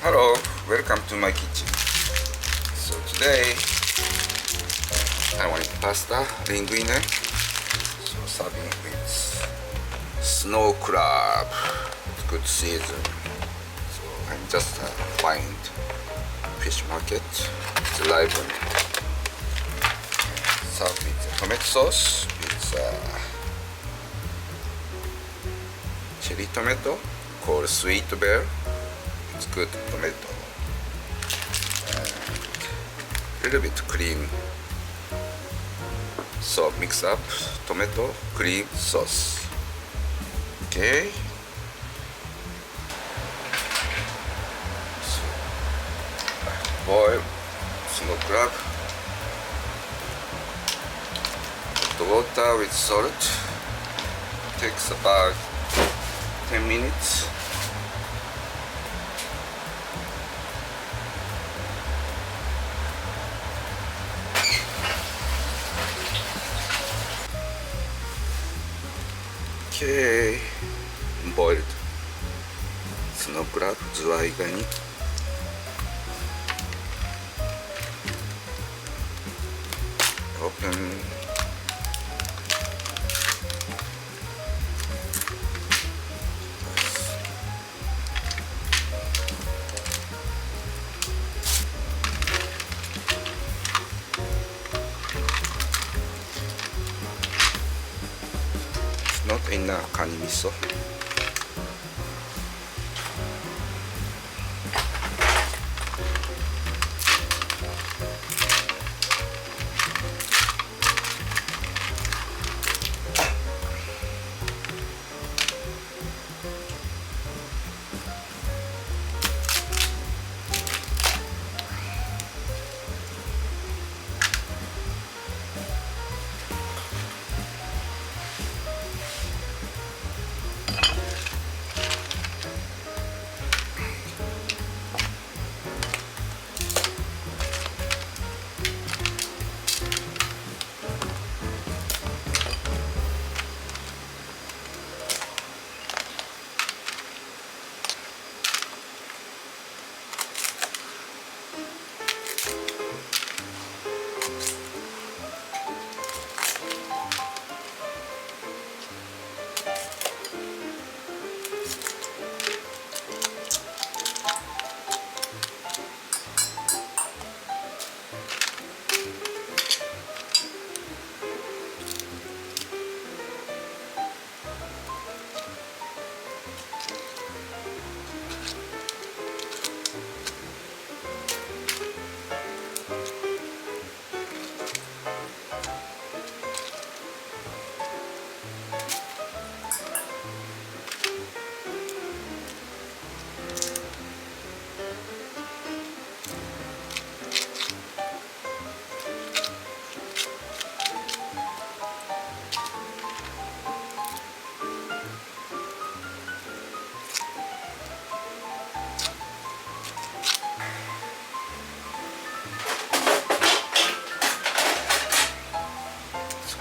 Hello, welcome to my kitchen. So today I want pasta, linguine, so serving with snow crab, good season. So I'm just find fish market, it's live one. Serve with tomato sauce, with cherry tomato called sweet bear. It's good tomato and a little bit cream, so mix up tomato cream sauce. Okay, so boil snow crab, put water with salt, takes about 10 minutes. Okay, boiled snow crab, ズワイガニ。Open. Not in a カニ味噌。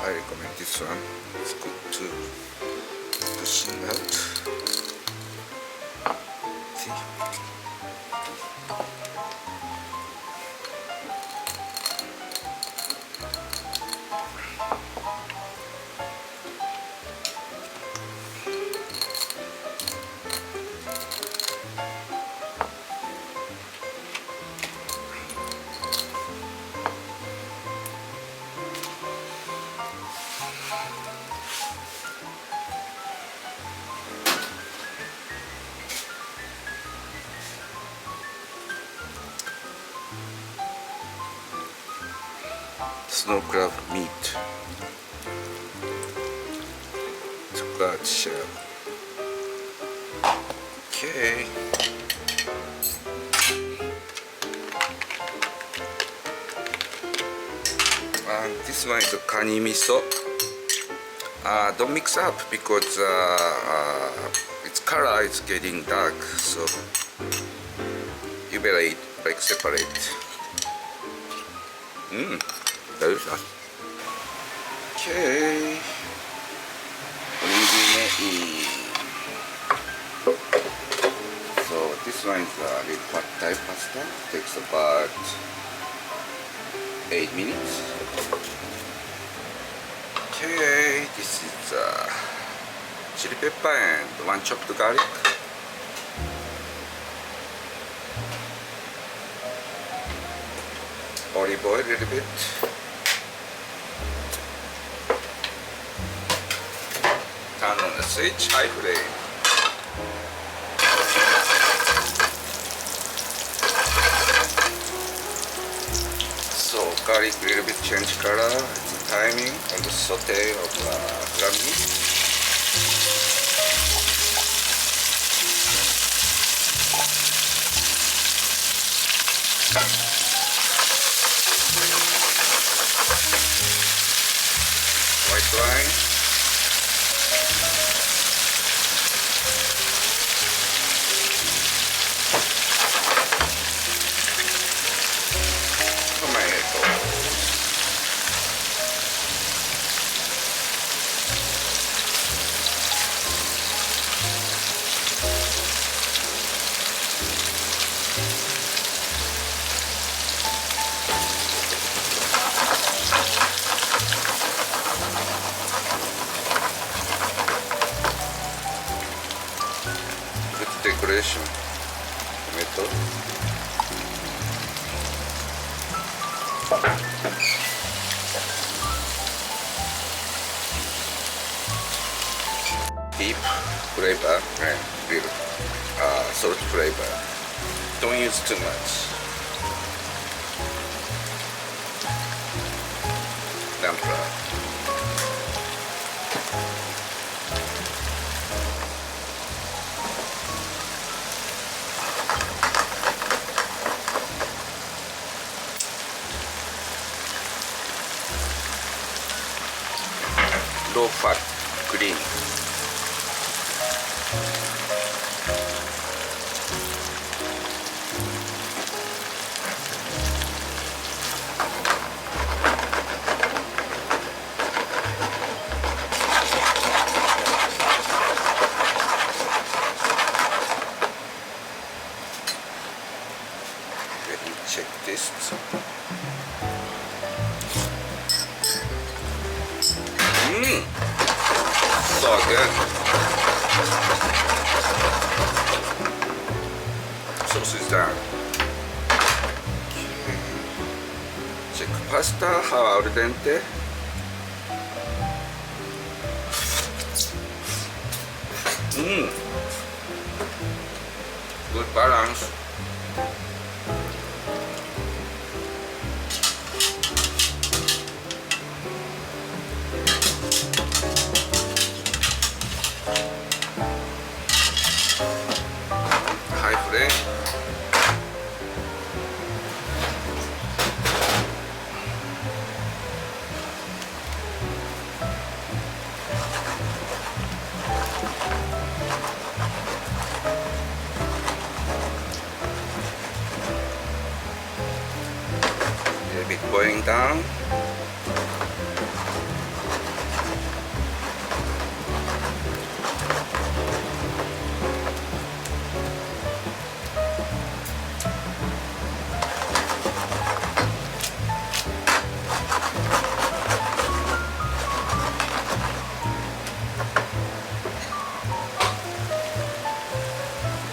I recommend this one. It's good to pushing out. See? Snow crab meat, chocolate shell. Okay. And this one is a カニ味噌. Don't mix up because its color is getting dark, so you better eat like separate. Delicious. Okay. Linguine. So this This one is a pad thai pasta. Takes about 8 minutes. Okay, this is chili pepper and 1 chopped garlic. Olive oil a little bit. Turn on the switch, high flame. So garlic a little bit change color. It's the timing on the saute of ground meat. White wine. Decoration, tomato, deep flavor and little salt flavor. Don't use too much. Naan. Low fat cream. Let me check this. So good. Sauce is done. Okay. Check pasta, how al dente. Good balance. A bit boiling down.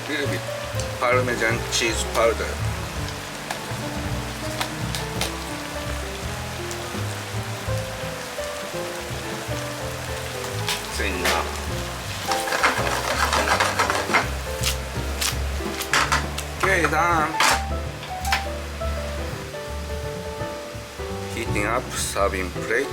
Little bit Parmesan cheese powder. Enough. Okay, done. Heating up serving plate.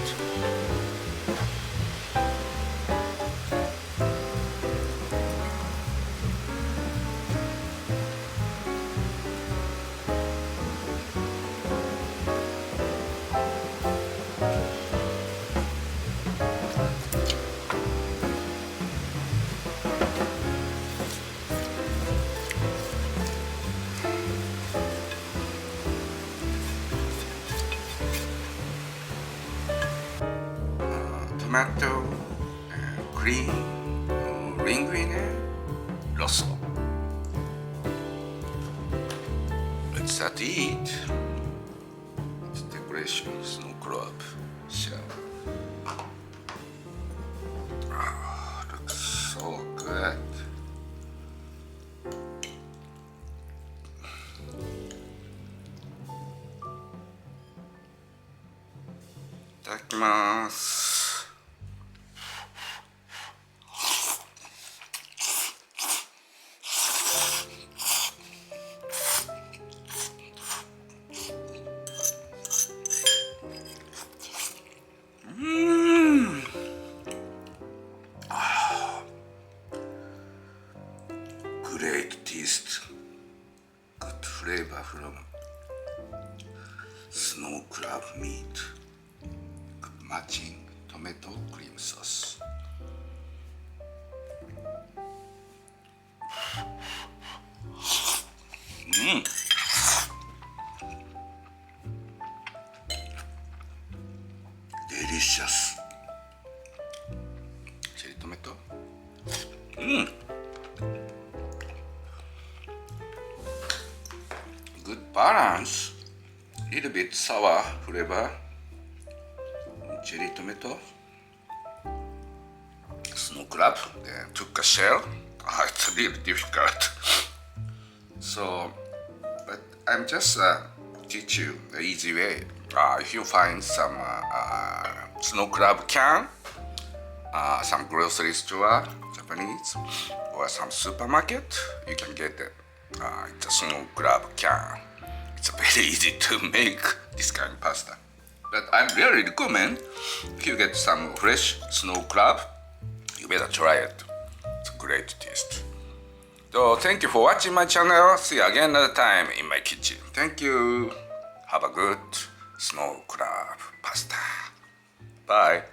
Tomato, green, linguine, rosso. start to eat. It's decoration, snow crab shell. Oh, looks so good. Itadakimasu. Great taste, good flavor from snow crab meat, good matching tomato cream sauce. Delicious. Cherry tomato. Good balance. Little bit sour flavor. Cherry tomato. Snow crab. Then took a shell. It's really difficult. So, but I'm just teach you the easy way. If you find some snow crab can, some grocery store, Japanese, or some supermarket, you can get it. It's a snow crab can. It's very easy to make this kind of pasta. But I really recommend if you get some fresh snow crab, you better try it. It's a great taste. So thank you for watching my channel. See you again another time in my kitchen. Thank you. Have a good snow crab pasta. Bye.